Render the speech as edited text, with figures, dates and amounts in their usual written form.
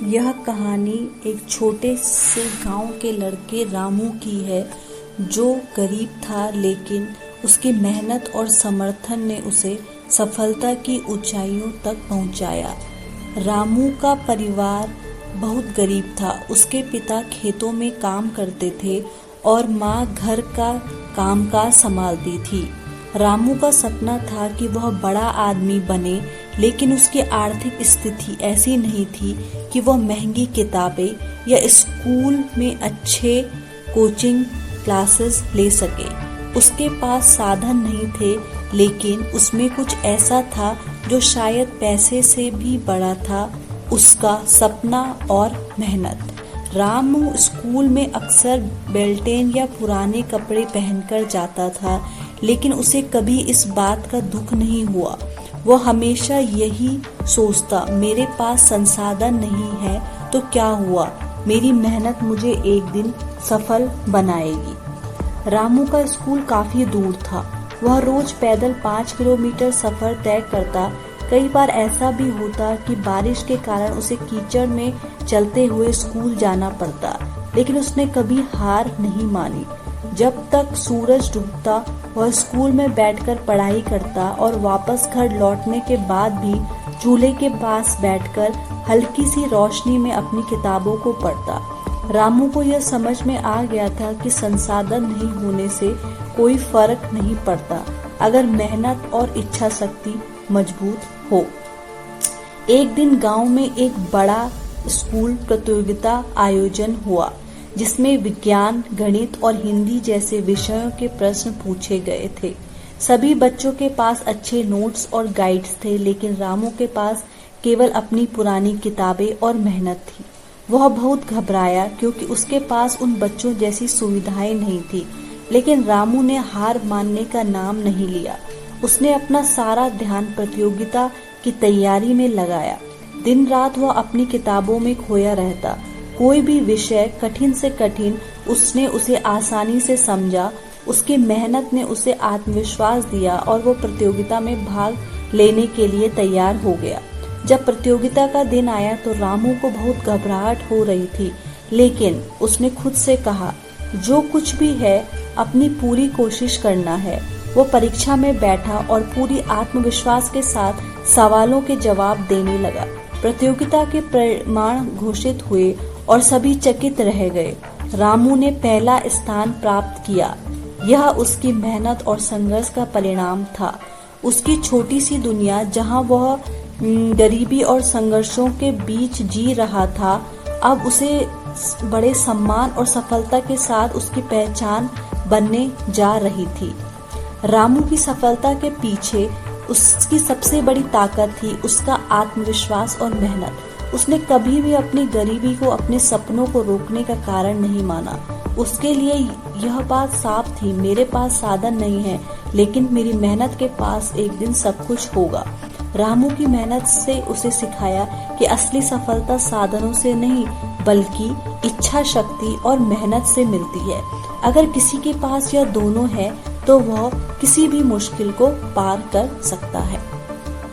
यह कहानी एक छोटे से गांव के लड़के रामू की है जो गरीब था, लेकिन उसकी मेहनत और समर्थन ने उसे सफलता की ऊंचाइयों तक पहुंचाया। रामू का परिवार बहुत गरीब था। उसके पिता खेतों में काम करते थे और माँ घर का कामकाज संभालती थी। रामू का सपना था कि वह बड़ा आदमी बने, लेकिन उसकी आर्थिक स्थिति ऐसी नहीं थी कि वह महंगी किताबें या स्कूल में अच्छे कोचिंग क्लासेस ले सके। उसके पास साधन नहीं थे, लेकिन उसमें कुछ ऐसा था जो शायद पैसे से भी बड़ा था, उसका सपना और मेहनत। रामू स्कूल में अक्सर बेल्टेन या पुराने कपड़े पहनकर जाता था, लेकिन उसे कभी इस बात का दुख नहीं हुआ। वो हमेशा यही सोचता, मेरे पास संसाधन नहीं है तो क्या हुआ, मेरी मेहनत मुझे एक दिन सफल बनाएगी। रामू का स्कूल काफी दूर था। वह रोज पैदल 5 किलोमीटर सफर तय करता। कई बार ऐसा भी होता कि बारिश के कारण उसे कीचड़ में चलते हुए स्कूल जाना पड़ता, लेकिन उसने कभी हार नहीं मानी। जब तक सूरज डूबता वह स्कूल में बैठकर पढ़ाई करता और वापस घर लौटने के बाद भी चूल्हे के पास बैठकर हल्की सी रोशनी में अपनी किताबों को पढ़ता। रामू को यह समझ में आ गया था कि संसाधन नहीं होने से कोई फर्क नहीं पड़ता, अगर मेहनत और इच्छा शक्ति मजबूत हो। एक दिन गांव में एक बड़ा स्कूल प्रतियोगिता आयोजन हुआ, जिसमें विज्ञान, गणित और हिंदी जैसे विषयों के प्रश्न पूछे गए थे। सभी बच्चों के पास अच्छे नोट्स और गाइड्स थे, लेकिन रामू के पास केवल अपनी पुरानी किताबें और मेहनत थी। वह बहुत घबराया क्योंकि उसके पास उन बच्चों जैसी सुविधाएं नहीं थी, लेकिन रामू ने हार मानने का नाम नहीं लिया। उसने अपना सारा ध्यान प्रतियोगिता की तैयारी में लगाया। दिन रात वह अपनी किताबों में खोया रहता। कोई भी विषय कठिन से कठिन उसने उसे आसानी से समझा। उसकी मेहनत ने उसे आत्मविश्वास दिया और वो प्रतियोगिता में भाग लेने के लिए तैयार हो गया। जब प्रतियोगिता का दिन आया तो रामू को बहुत घबराहट हो रही थी, लेकिन उसने खुद से कहा, जो कुछ भी है अपनी पूरी कोशिश करना है। वो परीक्षा में बैठा और पूरी आत्मविश्वास के साथ सवालों के जवाब देने लगा। प्रतियोगिता के परिणाम घोषित हुए और सभी चकित रह गए। रामू ने पहला स्थान प्राप्त किया। यह उसकी मेहनत और संघर्ष का परिणाम था। उसकी छोटी सी दुनिया, जहां वह गरीबी और संघर्षों के बीच जी रहा था, अब उसे बड़े सम्मान और सफलता के साथ उसकी पहचान बनने जा रही थी। रामू की सफलता के पीछे उसकी सबसे बड़ी ताकत थी उसका आत्मविश्वास और मेहनत। उसने कभी भी अपनी गरीबी को अपने सपनों को रोकने का कारण नहीं माना। उसके लिए यह बात साफ थी, मेरे पास साधन नहीं है, लेकिन मेरी मेहनत के पास एक दिन सब कुछ होगा। रामू की मेहनत से उसे सिखाया कि असली सफलता साधनों से नहीं, बल्कि इच्छा शक्ति और मेहनत से मिलती है। अगर किसी के पास यह दोनों है तो वह किसी भी मुश्किल को पार कर सकता है।